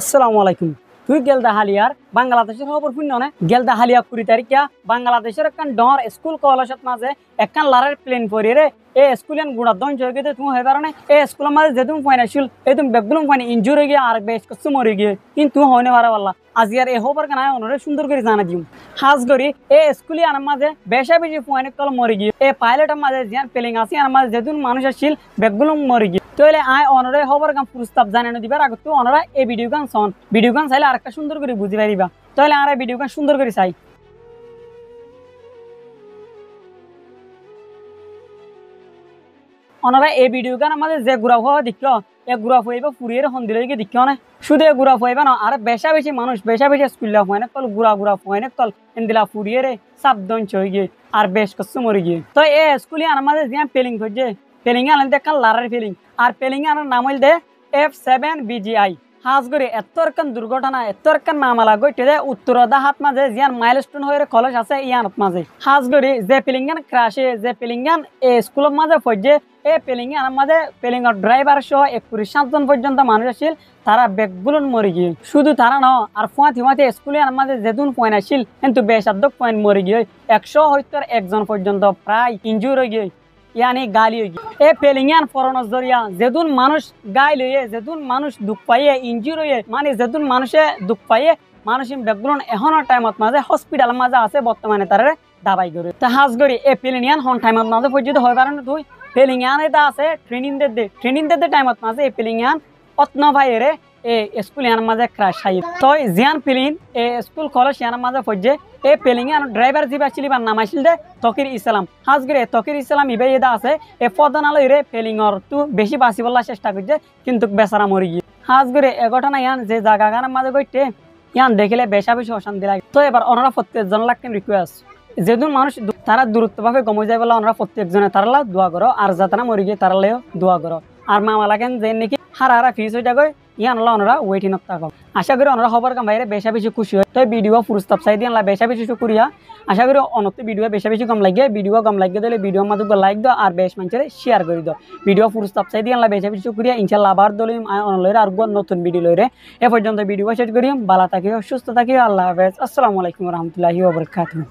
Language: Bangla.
আসসালামু আলাইকুম। তুই গেলদা হালিয়ার বাংলাদেশের খবর শুন না গেলদা হালিয়া 20 তারিখা বাংলাদেশের একখান ডর স্কুল কলেজত মাঝে একখান লারের প্লেন পরি রে এ স্কুলেন গুড়া দন জয়গে তুমি হয়ে পারো না এ স্কুলের মাঝে যে তুমি ফাইনাল এই তুমি বেগুলুম ফাইন ইনজুর হয়ে গিয়ে আর বেশ কিছু মরে গিয়ে কিন্তু হয় না পারা পারলা আজ আর এ হবার কেন অনরে সুন্দর করে জানা দিম হাজ করি এ স্কুলে আনার মাঝে বেশা বেশি ফাইনে কল মরে গিয়ে এ পাইলটের মাঝে যে প্লেন আছে আর মাঝে যেদিন মানুষ আসছিল বেগুলুম মরে গিয়ে তাহলে আয় অনরে হবার গান প্রস্তাব জানানো দিবার আগে তো অনরা এই ভিডিও গান শোন ভিডিও গান চাইলে আরেকটা সুন্দর করে বুঝি পারিবা তাহলে আর ভিডিও গান সুন্দর করে চাই অনরা এই ভিডিও গান আমাদের যে গুড়া হওয়া দেখলো এ গুড়া হইবা ফুরিয়ে হন্দিলে গিয়ে দেখলো না শুধু গুড়া হইবা না আর বেশা বেশি মানুষ বেশা বেশি স্কুল হয় না কল গুড়া হয় না কল এন্দিলা ফুরিয়ে রে সাবধান চই গিয়ে আর বেশ কষ্ট মরে গিয়ে তো এ স্কুলে আমাদের যে পেলিং করছে পেলিং আনলে দেখাল লারার পেলিং আর পেলিং আনার নাম হইল দে F7BGI হাজগরি এতরকান দুর্ঘটনা এতরকান মামলা গইতে দে উত্তরদা হাত মাঝে জিয়ান মাইলস্টোন হয়ে কলেজ আছে ইয়ানত মাঝে হাজগরি যে পেলিংগান ক্রাশে যে পেলিংগান এ স্কুলের মাঝে ফজে এ পেলিংগান মাঝে পেলিংর ড্রাইভার সহ 27 জন পর্যন্ত মানুষ আসছিল তারা বেগগুলোন মরে গিয়ে শুধু তারা ন আর ফুয়াতে স্কুলে মাঝে যেদিন পয়েন্ট আসছিল কিন্তু বেশাদ্দক পয়েন্ট মরে গিয়ে 171 জন পর্যন্ত প্রায় ইনজুর হয়ে গিয়ে यानी गाली होगी ए पेलिंगान फरनस जरिया जेदुन मानुष गाइल होये जेदुन मानुष दुख पाइए इंजुर होये माने जेदुन मानुषे दुख पाइए मानुषिन बेगुलन एहनर टाइमत माजे हॉस्पिटल माजे আছে বর্তমানে তারে দাবাই করে তা হাজগরি এ পেলিংয়ান হন টাইমত মাঝে পর্যন্ত হয় পারে না তুই পেলিংয়ান এটা আছে ট্রেনিং দে টাইমত মাঝে এ পেলিংয়ান অত্ন ভাইরে এ স্কুল ইয়ান মাঝে ক্রাশ হাই তো জিয়ান পেলিন এ স্কুল কলেজ ইয়ান মাঝে পড়ছে এ পেলিংয়ান ড্রাইভার জিবা চিলিবার নাম আসিল দে তকির ইসলাম হাজগরে তকির ইসলাম ইবে এদা আছে এ পদনালয় রে পেলিংর তু বেশি বাঁচি বলার চেষ্টা করছে কিন্তু বেচারা মরে গিয়ে হাজগরে এ ঘটনা ইয়ান যে জায়গা গানের মাঝে গইতে ইয়ান দেখিলে বেশা বেশি অশান্তি লাগে তো এবার ওনারা প্রত্যেকজন লাগতেন রিকোয়েস্ট যেদিন মানুষ তারা দূরত্বভাবে গমে যায় বলে ওনারা প্রত্যেকজনে তারা দোয়া করো আর যাতারা মরে গিয়ে তারা দোয়া করো আর মামা লাগেন যে নাকি হারা ফিস হয়ে যাবে ইয়ান ওনারা ওয়েটিং থাকো আশা করি ওনারা খবর কাম বাইরে বেশা বেশি খুশি হয় তো ভিডিও প্রস্তাব চাই দিয়ে বেশা বেশি শুক্রিয়া আশা করি অনত ভিডিও বেশা বেশি কম লাগে ভিডিও কম লাগে দিলে ভিডিও মাঝে লাইক দাও আর বেশ মানুষের শেয়ার করে দাও ভিডিও প্রস্তাব চাই দিয়ে বেশা বেশি শুক্রিয়া ইনশাল্লাহ আবার দলিম লইরে আর নতুন ভিডিও লইরে এ পর্যন্ত ভিডিও শেষ করি ভালো থাকিও সুস্থ থাকিও আল্লাহ হাফেজ আসসালামু আলাইকুম রহমতুল্লাহি ওয়া বারাকাতুহু।